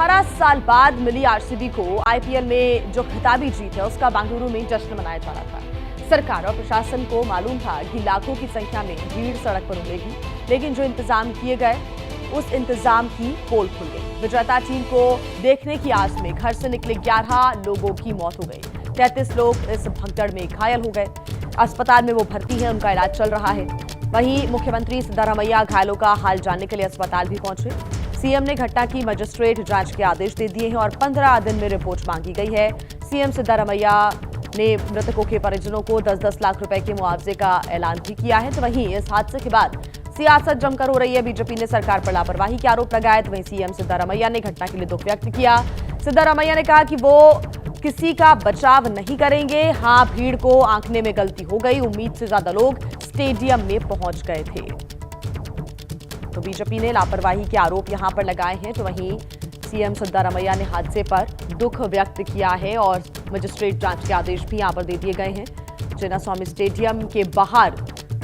18 साल बाद मिली आरसीबी को आईपीएल में जो खिताबी जीत है उसका बेंगलुरु में जश्न मनाया जा रहा था। सरकार और प्रशासन को मालूम था कि लाखों की संख्या में भीड़ सड़क पर उमड़ेगी, लेकिन जो इंतजाम किए गए उस इंतजाम की पोल खुल गई। विजेता टीम को देखने की आस में घर से निकले 11 लोगों की मौत हो गई। 33 लोग इस भगदड़ में घायल हो गए। अस्पताल में वो भर्ती है, उनका इलाज चल रहा है। वहीं मुख्यमंत्री सिद्धारमैया घायलों का हाल जानने के लिए अस्पताल भी पहुंचे। सीएम ने घटना की मजिस्ट्रेट जांच के आदेश दे दिए हैं और 15 दिन में रिपोर्ट मांगी गई है। सीएम सिद्धारमैया ने मृतकों के परिजनों को 10-10 लाख रुपए के मुआवजे का ऐलान भी किया है। तो वहीं इस हादसे के बाद सियासत जमकर हो रही है। बीजेपी ने सरकार पर लापरवाही के आरोप लगाए। तो वहीं सीएम सिद्धारमैया ने घटना के लिए दुख व्यक्त किया। सिद्धारमैया ने कहा कि वो किसी का बचाव नहीं करेंगे। हाँ, भीड़ को आंकने में गलती हो गई। उम्मीद से ज्यादा लोग स्टेडियम में पहुंच गए थे। तो बीजेपी ने लापरवाही के आरोप यहां पर लगाए हैं। तो वहीं सीएम सिद्धारमैया ने हादसे पर दुख व्यक्त किया है और मजिस्ट्रेट जांच के आदेश भी यहां पर दे दिए गए हैं। चिन्नास्वामी स्टेडियम के बाहर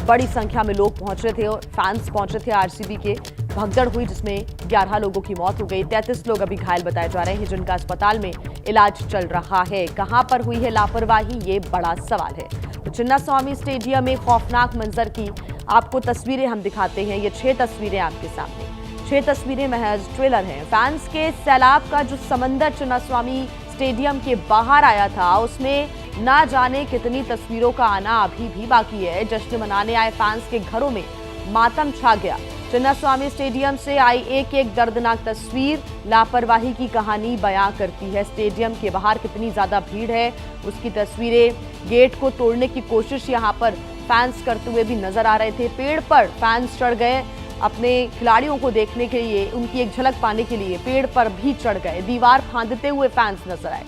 बड़ी संख्या में लोग पहुंच रहे थे और फैंस पहुंचे थे। आरसीबी के भगदड़ हुई जिसमें 11 लोगों की मौत हो गई। 33 लोग अभी घायल बताए जा रहे हैं, जिनका अस्पताल में इलाज चल रहा है। कहां पर हुई है लापरवाही, ये बड़ा सवाल है। तो चिन्नास्वामी स्टेडियम में खौफनाक मंजर की आपको तस्वीरें हम दिखाते हैं। ये 6 तस्वीरें आपके सामने, 6 तस्वीरें महज ट्रेलर हैं। फैंस के सैलाब का जो समंदर चिन्नास्वामी स्टेडियम के बाहर आया था, उसमें ना जाने कितनी तस्वीरों का आना अभी भी बाकी है। जश्न मनाने आए फैंस के घरों में मातम छा गया। चिन्नास्वामी स्टेडियम से आई एक एक दर्दनाक तस्वीर लापरवाही की कहानी बयां करती है। स्टेडियम के बाहर कितनी ज्यादा भीड़ है उसकी तस्वीरें, गेट को तोड़ने की कोशिश यहां पर फैंस करते हुए भी नजर आ रहे थे। पेड़ पर फैंस चढ़ गए अपने खिलाड़ियों को देखने के लिए, उनकी एक झलक पाने के लिए पेड़ पर भी चढ़ गए। दीवार फांदते हुए फैंस नजर आए।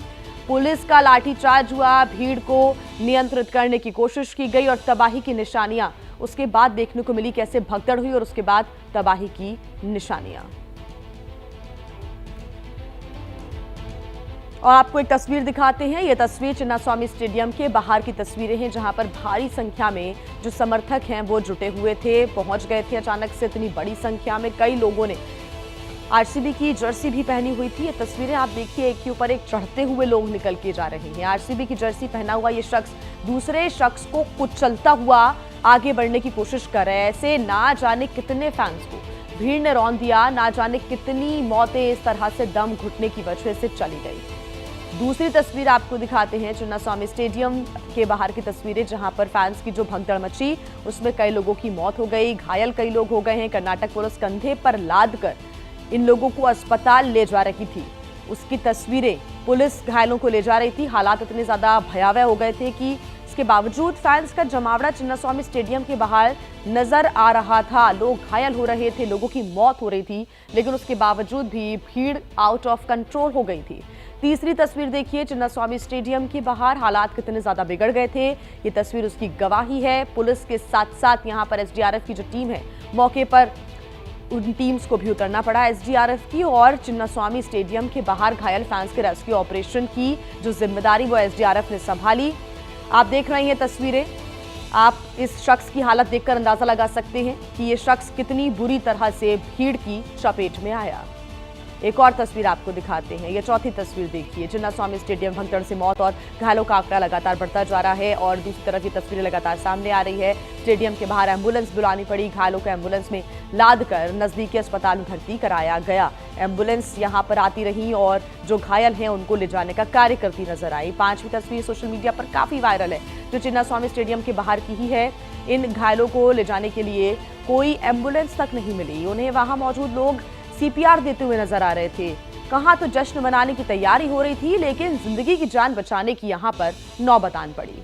पुलिस का लाठीचार्ज हुआ, भीड़ को नियंत्रित करने की कोशिश की गई और तबाही की निशानियां उसके बाद देखने को मिली। कैसे भगदड़ हुई और उसके बाद तबाही की निशानियां। और आपको एक तस्वीर दिखाते हैं। ये तस्वीर चिन्नास्वामी स्टेडियम के बाहर की तस्वीरें हैं, जहां पर भारी संख्या में जो समर्थक हैं वो जुटे हुए थे, पहुंच गए थे। अचानक से इतनी बड़ी संख्या में कई लोगों ने आरसीबी की जर्सी भी पहनी हुई थी। ये तस्वीरें आप देखिए, एक के ऊपर एक चढ़ते हुए लोग निकल के जा रहे हैं। आरसीबी की जर्सी पहना हुआ ये शख्स दूसरे शख्स को कुचलता हुआ आगे बढ़ने की कोशिश कर रहे हैं। ऐसे ना जाने कितने फैंस को भीड़ ने रौंद दिया, ना जाने कितनी मौतें इस तरह से दम घुटने की वजह से चली गई। दूसरी तस्वीर आपको दिखाते हैं चिन्नास्वामी स्टेडियम के बाहर की तस्वीरें, जहां पर फैंस की जो भगदड़ मची उसमें कई लोगों की मौत हो गई, घायल कई लोग हो गए हैं। कर्नाटक पुलिस कंधे पर लाद कर इन लोगों को अस्पताल ले जा रही थी, उसकी तस्वीरें, पुलिस घायलों को ले जा रही थी। हालात इतने ज्यादा भयावह हो गए थे कि इसके बावजूद फैंस का जमावड़ा चिन्नास्वामी स्टेडियम के बाहर नजर आ रहा था। लोग घायल हो रहे थे, लोगों की मौत हो रही थी, लेकिन उसके बावजूद भी भीड़ आउट ऑफ कंट्रोल हो गई थी। तीसरी तस्वीर देखिए, चिन्नास्वामी स्टेडियम के बाहर हालात कितने ज्यादा बिगड़ गए थे, ये तस्वीर उसकी गवाही है। पुलिस के साथ साथ यहाँ पर एसडीआरएफ की जो टीम है, मौके पर उन टीम्स को भी उतरना पड़ा एसडीआरएफ की। और चिन्नास्वामी स्टेडियम के बाहर घायल फैंस के रेस्क्यू ऑपरेशन की जो जिम्मेदारी वो एसडीआरएफ ने संभाली। आप देख रहे हैं तस्वीरें, आप इस शख्स की हालत देखकर अंदाजा लगा सकते हैं कि ये शख्स कितनी बुरी तरह से भीड़ की चपेट में आया। एक और तस्वीर आपको दिखाते हैं, ये चौथी तस्वीर देखिए। चिन्नास्वामी स्टेडियम भगदड़ से मौत और घायलों का आंकड़ा लगातार बढ़ता जा रहा है और दूसरी तरफ ये तस्वीरें लगातार सामने आ रही है। स्टेडियम के बाहर एम्बुलेंस बुलानी पड़ी, घायलों को एम्बुलेंस में लाद कर नजदीकी अस्पताल में भर्ती कराया गया। एम्बुलेंस यहां पर आती रही और जो घायल हैं उनको ले जाने का कार्य करती नजर आई। 5वीं तस्वीर सोशल मीडिया पर काफी वायरल है, जो चिन्नास्वामी स्टेडियम के बाहर की ही है। इन घायलों को ले जाने के लिए कोई एम्बुलेंस तक नहीं मिली, उन्हें वहां मौजूद लोग सीपीआर देते हुए नजर आ रहे थे। कहां तो जश्न मनाने की तैयारी हो रही थी, लेकिन जिंदगी की जान बचाने की यहां पर नौबत आन पड़ी।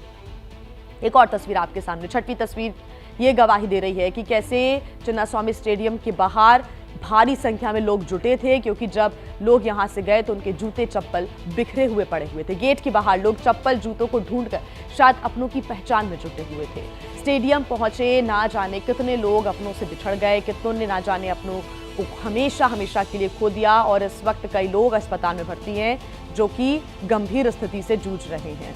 एक और तस्वीर आपके सामने, 6वीं तस्वीर, ये गवाही दे रही है कि कैसे चिन्नास्वामी स्टेडियम के बाहर भारी संख्या में लोग जुटे थे, क्योंकि जब लोग यहां से गए तो उनके जूते चप्पल बिखरे हुए पड़े हुए थे। गेट के बाहर लोग चप्पल जूतों को ढूंढकर शायद अपनों की पहचान में जुटे हुए थे। स्टेडियम पहुंचे, ना जाने कितने लोग अपनों से बिछड़ गए, कितनों ने ना जाने अपनों को हमेशा हमेशा के लिए खो दिया। और इस वक्त कई लोग अस्पताल में भर्ती हैं जो कि गंभीर स्थिति से जूझ रहे हैं।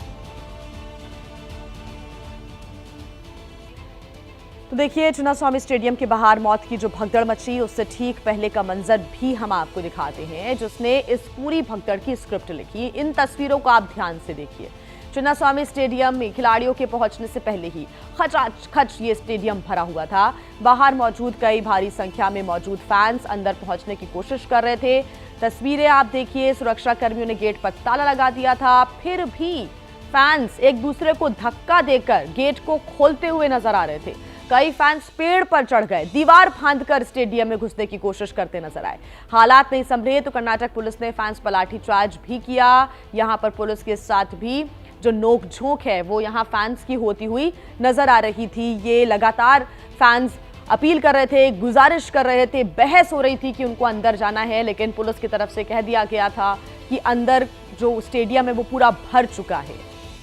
तो देखिए, चिन्नास्वामी स्टेडियम के बाहर मौत की जो भगदड़ मची, उससे ठीक पहले का मंजर भी हम आपको दिखाते हैं, जिसने इस पूरी भगदड़ की स्क्रिप्ट लिखी। इन तस्वीरों को आप ध्यान से देखिए। चिन्नास्वामी स्टेडियम में खिलाड़ियों के पहुंचने से पहले ही खचाखच ये स्टेडियम भरा हुआ था। बाहर मौजूद कई भारी संख्या में मौजूद फैंस अंदर पहुंचने की कोशिश कर रहे थे। तस्वीरें आप देखिए, सुरक्षा कर्मियों ने गेट पर ताला लगा दिया था, फिर भी फैंस एक दूसरे को धक्का देकर गेट को खोलते हुए नजर आ रहे थे। कई फैंस पेड़ पर चढ़ गए, दीवार फांदकर स्टेडियम में घुसने की कोशिश करते नजर आए। हालात नहीं संभले तो कर्नाटक पुलिस ने फैंस पर लाठीचार्ज भी किया। यहां पर पुलिस के साथ भी जो नोकझोंक है वो यहां फैंस की होती हुई नजर आ रही थी। ये लगातार फैंस अपील कर रहे थे, गुजारिश कर रहे थे, बहस हो रही थी कि उनको अंदर जाना है, लेकिन पुलिस की तरफ से कह दिया गया था कि अंदर जो स्टेडियम है वो पूरा भर चुका है।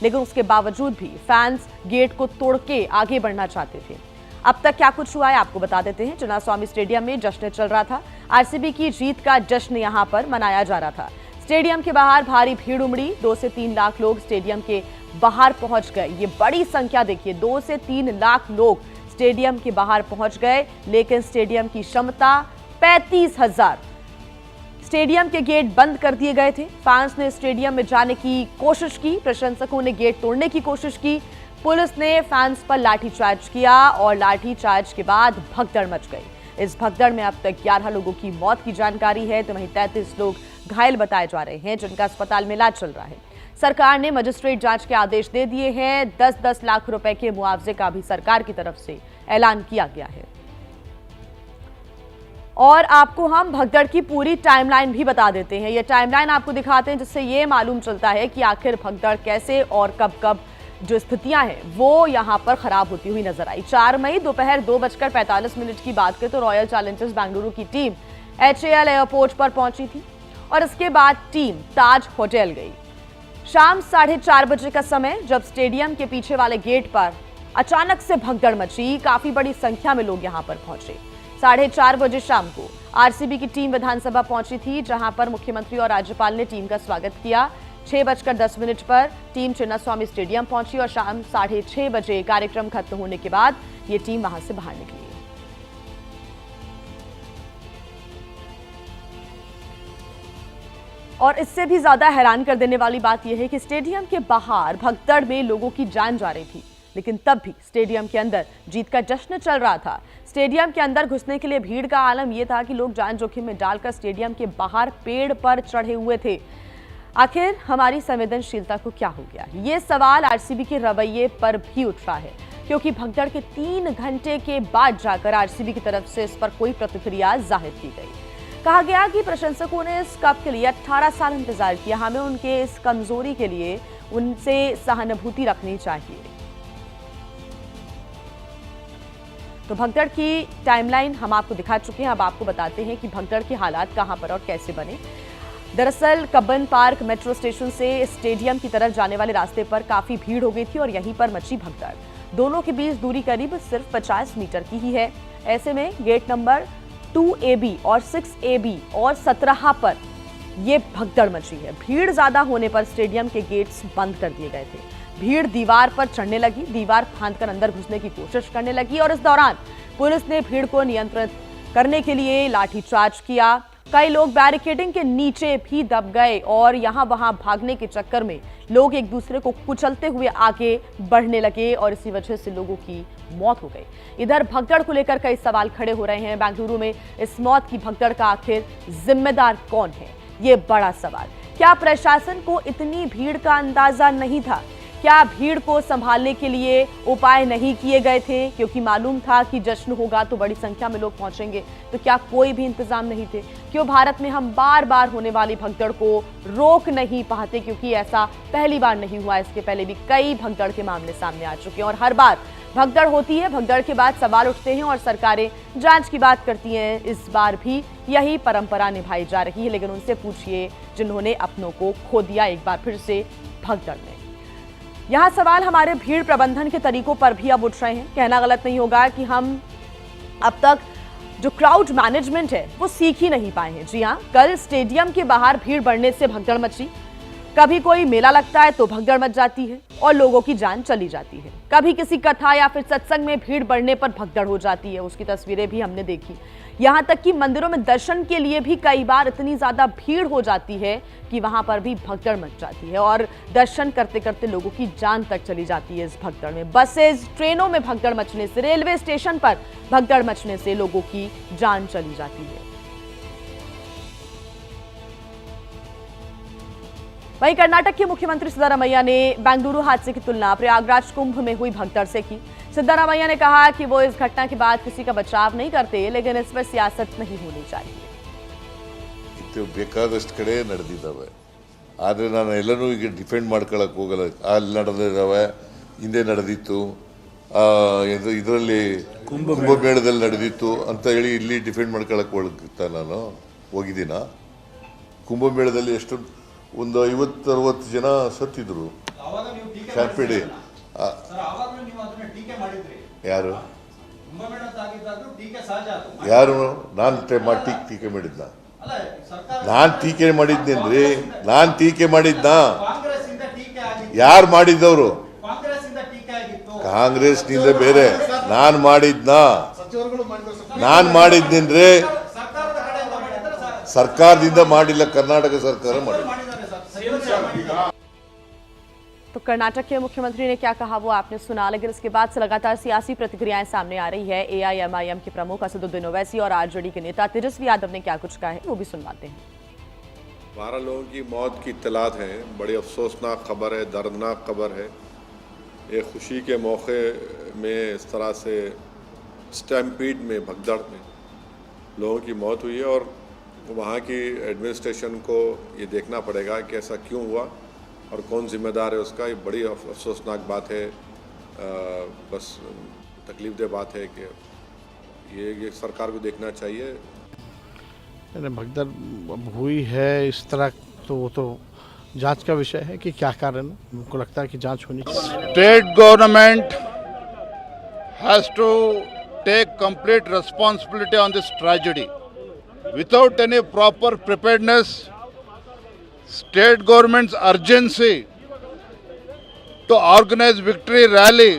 लेकिन उसके बावजूद भी फैंस गेट को तोड़ के आगे बढ़ना चाहते थे। अब तक क्या कुछ हुआ है आपको बता देते हैं। चिन्नास्वामी स्टेडियम में जश्न चल रहा था। आरसीबी की जीत का जश्न यहां पर मनाया जा रहा था। स्टेडियम के बाहर भारी भीड़ उमड़ी। 2 से 3 लाख लोग स्टेडियम के बाहर पहुंच गए। ये बड़ी संख्या देखिए, 2 से 3 लाख लोग स्टेडियम के बाहर पहुंच गए, लेकिन स्टेडियम की क्षमता 35,000। स्टेडियम के गेट बंद कर दिए गए थे। फैंस ने स्टेडियम में जाने की कोशिश की, प्रशंसकों ने गेट तोड़ने की कोशिश की। पुलिस ने फैंस पर लाठीचार्ज किया और लाठीचार्ज के बाद भगदड़ मच गई। इस भगदड़ में अब तक 11 लोगों की मौत की जानकारी है, तो वहीं 33 लोग घायल बताए जा रहे हैं, जिनका अस्पताल में इलाज चल रहा है। सरकार ने मजिस्ट्रेट जांच के आदेश दे दिए हैं। 10-10 लाख रुपए के मुआवजे का भी सरकार की तरफ से ऐलान किया गया है। और आपको हम भगदड़ की पूरी टाइमलाइन भी बता देते हैं। ये टाइमलाइन आपको दिखाते हैं, जिससे ये मालूम चलता है कि आखिर भगदड़ कैसे और कब कब जो स्थितियां हैं वो यहां पर खराब होती हुई नजर आई। 4 मई दोपहर 2:45 की बात करें तो रॉयल चैलेंजर्स बेंगलुरु की टीम HAL एयरपोर्ट पर पहुंची थी और इसके बाद टीम ताज होटल गई। शाम 4:30 बजे का समय, जब स्टेडियम के पीछे वाले गेट पर अचानक से भगदड़ मची। काफी बड़ी संख्या में लोग यहां पर पहुंचे। 4:30 बजे शाम को आरसीबी की टीम विधानसभा पहुंची थी, जहां पर मुख्यमंत्री और राज्यपाल ने टीम का स्वागत किया। 6:10 पर टीम चिन्नास्वामी स्टेडियम पहुंची और शाम 6:30 बजे कार्यक्रम खत्म होने के बाद ये टीम वहां से बाहर निकली। और इससे भी ज्यादा हैरान कर देने वाली बात यह है कि स्टेडियम के बाहर भगदड़ में लोगों की जान जा रही थी, लेकिन तब भी स्टेडियम के अंदर जीत का जश्न चल रहा था। स्टेडियम के अंदर घुसने के लिए भीड़ का आलम यह था कि लोग जान जोखिम में डालकर स्टेडियम के बाहर पेड़ पर चढ़े हुए थे। आखिर हमारी संवेदनशीलता को क्या हो गया? ये सवाल आरसीबी के रवैये पर भी उठ रहा है, क्योंकि भगदड़ के 3 घंटे के बाद जाकर आरसीबी की तरफ से इस पर कोई प्रतिक्रिया जाहिर की गई। कहा गया कि प्रशंसकों ने इस कप के लिए 18 साल इंतजार किया, हमें उनके इस कमजोरी के लिए उनसे सहानुभूति रखनी चाहिए। तो भगदड़ की टाइमलाइन हम आपको दिखा चुके हैं। अब आपको बताते हैं कि भगदड़ के हालात कहां पर और कैसे बने। दरअसल कब्बन पार्क मेट्रो स्टेशन से स्टेडियम की तरफ जाने वाले रास्ते पर काफी भीड़ हो गई थी और यहीं पर मची भगदड़। दोनों के बीच दूरी करीब सिर्फ 50 मीटर की ही है। ऐसे में गेट नंबर 2AB और 6AB और 17 पर यह भगदड़ मची है। भीड़ ज्यादा होने पर स्टेडियम के गेट्स बंद कर दिए गए थे। भीड़ दीवार पर चढ़ने लगी, दीवार फांदकर अंदर घुसने की कोशिश करने लगी और इस दौरान पुलिस ने भीड़ को नियंत्रित करने के लिए लाठीचार्ज किया। कई लोग बैरिकेडिंग के नीचे भी दब गए और यहां वहां भागने के चक्कर में लोग एक दूसरे को कुचलते हुए आगे बढ़ने लगे और इसी वजह से लोगों की मौत हो गई। इधर भगदड़ को लेकर कई सवाल खड़े हो रहे हैं। बेंगलुरु में इस मौत की भगदड़ का आखिर जिम्मेदार कौन है, ये बड़ा सवाल। क्या प्रशासन को इतनी भीड़ का अंदाजा नहीं था? क्या भीड़ को संभालने के लिए उपाय नहीं किए गए थे, क्योंकि मालूम था कि जश्न होगा तो बड़ी संख्या में लोग पहुंचेंगे? तो क्या कोई भी इंतजाम नहीं थे? क्यों भारत में हम बार बार होने वाली भगदड़ को रोक नहीं पाते? क्योंकि ऐसा पहली बार नहीं हुआ, इसके पहले भी कई भगदड़ के मामले सामने आ चुके हैं और हर बार भगदड़ होती है, भगदड़ के बाद सवाल उठते हैं और सरकारें जांच की बात करती हैं। इस बार भी यही परंपरा निभाई जा रही है, लेकिन उनसे पूछिए जिन्होंने अपनों को खो दिया एक बार फिर से भगदड़ में। यहां सवाल हमारे भीड़ प्रबंधन के तरीकों पर भी अब उठ रहे हैं। कहना गलत नहीं होगा कि हम अब तक जो क्राउड मैनेजमेंट है वो सीख ही नहीं पाए हैं। जी हां, कल स्टेडियम के बाहर भीड़ बढ़ने से भगदड़ मची। कभी कोई मेला लगता है तो भगदड़ मच जाती है और लोगों की जान चली जाती है। कभी किसी कथा या फिर सत्संग में भीड़ बढ़ने पर भगदड़ हो जाती है, उसकी तस्वीरें भी हमने देखी। यहां तक कि मंदिरों में दर्शन के लिए भी कई बार इतनी ज्यादा भीड़ हो जाती है कि वहां पर भी भगदड़ मच जाती है और दर्शन करते करते लोगों की जान तक चली जाती है इस भगदड़ में। बसेस, ट्रेनों में भगदड़ मचने से, रेलवे स्टेशन पर भगदड़ मचने से लोगों की जान चली जाती है। वहीं कर्नाटक के मुख्यमंत्री सिद्धारमैया ने बेंगलुरु हादसे की तुलना प्रयागराज कुंभ में हुई भगदड़ से की। सिद्धारमैया ने कहा कि वो इस घटना के बाद किसी का बचाव नहीं करते, लेकिन इस पर सियासत नहीं होनी चाहिए। ಬೇಕಾದಷ್ಟು ಕಡೆ ನಡೆದಿದ್ದಾವೆ, ಆದರೆ ನಾನು ಎಲ್ಲನೂ ಈಗ ಡಿಫೆಂಡ್ ಮಾಡ್ಕೊಳ್ಳೋಕೆ ಹೋಗಲ್ಲ. ಅಲ್ಲಿ ನಡೆದಿದ್ದಾವೆ, ಹಿಂದೆ ನಡೆದಿತ್ತು, ಇದರಲ್ಲಿ ಕುಂಭಮೇಳದಲ್ಲಿ ನಡೆದಿತ್ತು ಅಂತ ಹೇಳಿ ಇಲ್ಲಿ ಡಿಫೆಂಡ್ ಮಾಡ್ಕೊಳ್ಳೋಕೆ ಹೋಗ್ತಾ ನಾನು ಹೋಗಿದ್ದೀನ. ಕುಂಭಮೇಳದಲ್ಲಿ ಎಷ್ಟು ಒಂದು 50-60 ಜನ ಸತ್ತಿದ್ರು. ಶಾರ್ಪಿಡಿ ಯಾರು ಯಾರು ನಾನು ಟೀಕೆ ಮಾಡಿದ್ನ? ನಾನು ಟೀಕೆ ಮಾಡಿದ್ನೇನ್ರಿ? ನಾನು ಟೀಕೆ ಮಾಡಿದ್ನ? ಯಾರು ಮಾಡಿದ್ದವರು? ಕಾಂಗ್ರೆಸ್ನಿಂದ ಬೇರೆ ನಾನು ಮಾಡಿದ್ನ? ನಾನು ಮಾಡಿದ್ನೇನ್ರಿ? ಸರ್ಕಾರದಿಂದ ಮಾಡಿಲ್ಲ, ಕರ್ನಾಟಕ ಸರ್ಕಾರ ಮಾಡಿಲ್ಲ. तो कर्नाटक के मुख्यमंत्री ने क्या कहा वो आपने सुना, लेकिन इसके बाद से लगातार सियासी प्रतिक्रियाएं सामने आ रही है। एआईएमआईएम के प्रमुख असदुद्दीन ओवैसी और आरजेडी के नेता तेजस्वी यादव ने क्या कुछ कहा है वो भी सुनवाते हैं। 12 लोगों की मौत की इत्तलात है, बड़ी अफसोसनाक खबर है, दर्दनाक खबर है। एक खुशी के मौके में इस तरह से स्टैम्पीड में, भगदड़ में लोगों की मौत हुई है और वहाँ की एडमिनिस्ट्रेशन को ये देखना पड़ेगा कि ऐसा क्यों हुआ और कौन जिम्मेदार है उसका। ये बड़ी अफसोसनाक बात है, बस तकलीफदेह बात है कि ये सरकार को देखना चाहिए। भगदड़ हुई है इस तरह, तो वो तो जांच का विषय है कि क्या कारण है। मुझको लगता है कि जांच होनी चाहिए। State government has to take complete responsibility on this tragedy. Without any proper preparedness, state government's urgency to organize victory rally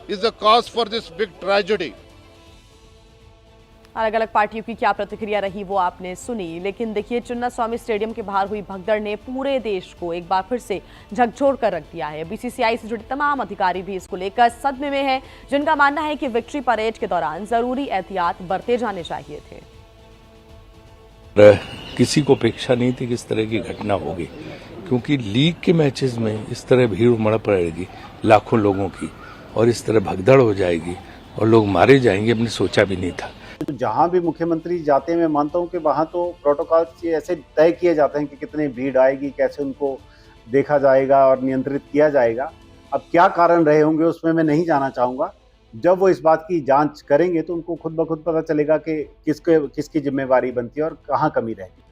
is the cause for this big tragedy. अलग अलग पार्टियों की क्या प्रतिक्रिया रही वो आपने सुनी, लेकिन देखिए चिन्नास्वामी स्टेडियम के बाहर हुई भगदड़ ने पूरे देश को एक बार फिर से झकझोर कर रख दिया है। बीसीसीआई से जुड़े तमाम अधिकारी भी इसको लेकर सदमे में हैं, जिनका मानना है कि विक्ट्री परेड के दौरान जरूरी एहतियात बरते जाने चाहिए थे। किसी को अपेक्षा नहीं थी कि इस तरह की घटना होगी, क्योंकि लीग के मैचेस में इस तरह भीड़ उमड़ पड़ेगी लाखों लोगों की और इस तरह भगदड़ हो जाएगी और लोग मारे जाएंगे, हमने सोचा भी नहीं था। जहां भी मुख्यमंत्री जाते हैं, मैं मानता हूं कि वहां तो प्रोटोकॉल ऐसे तय किए जाते हैं कि कितनी भीड़ आएगी, कैसे उनको देखा जाएगा और नियंत्रित किया जाएगा। अब क्या कारण रहे होंगे उसमें मैं नहीं जाना चाहूँगा। जब वो इस बात की जांच करेंगे तो उनको खुद ब खुद पता चलेगा कि किसकी जिम्मेवारी बनती है और कहाँ कमी रहेगी।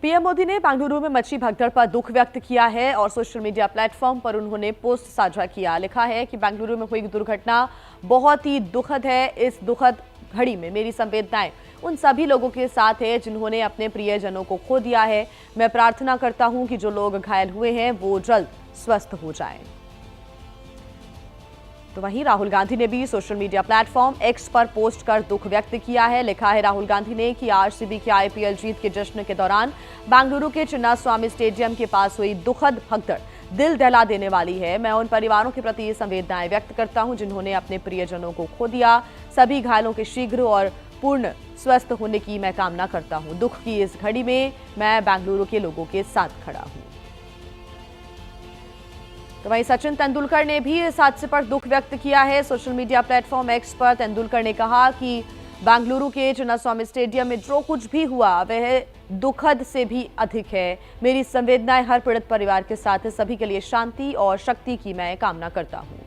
पीएम मोदी ने बेंगलुरु में मची भगदड़ पर दुख व्यक्त किया है और सोशल मीडिया प्लेटफॉर्म पर उन्होंने पोस्ट साझा किया। लिखा है कि बेंगलुरु में हुई दुर्घटना बहुत ही दुखद है। इस दुखद घड़ी में मेरी संवेदनाएं उन सभी लोगों के साथ है जिन्होंने अपने प्रियजनों को खो दिया है। मैं प्रार्थना करता हूं कि जो लोग घायल हुए हैं वो जल्द स्वस्थ हो जाएं। तो वहीं राहुल गांधी ने भी सोशल मीडिया प्लेटफॉर्म एक्स पर पोस्ट कर दुख व्यक्त किया है। लिखा है राहुल गांधी ने कि आरसीबी की आईपीएल जीत के जश्न के दौरान बेंगलुरु के चिन्नास्वामी स्टेडियम के पास हुई दुखद भगदड़ दिल दहला देने वाली है। मैं उन परिवारों के प्रति संवेदनाएं व्यक्त करता हूं जिन्होंने अपने प्रियजनों को खो दिया। सभी घायलों के शीघ्र और पूर्ण स्वस्थ होने की मैं कामना करता हूं। दुख की इस घड़ी में मैं बेंगलुरु के लोगों के साथ खड़ा हूं। तो वहीं सचिन तेंदुलकर ने भी इस हादसे पर दुख व्यक्त किया है। सोशल मीडिया प्लेटफॉर्म एक्स पर तेंदुलकर ने कहा कि बेंगलुरु के चिन्नास्वामी स्टेडियम में जो कुछ भी हुआ वह दुखद से भी अधिक है। मेरी संवेदनाएं हर पीड़ित परिवार के साथ है। सभी के लिए शांति और शक्ति की मैं कामना करता हूं।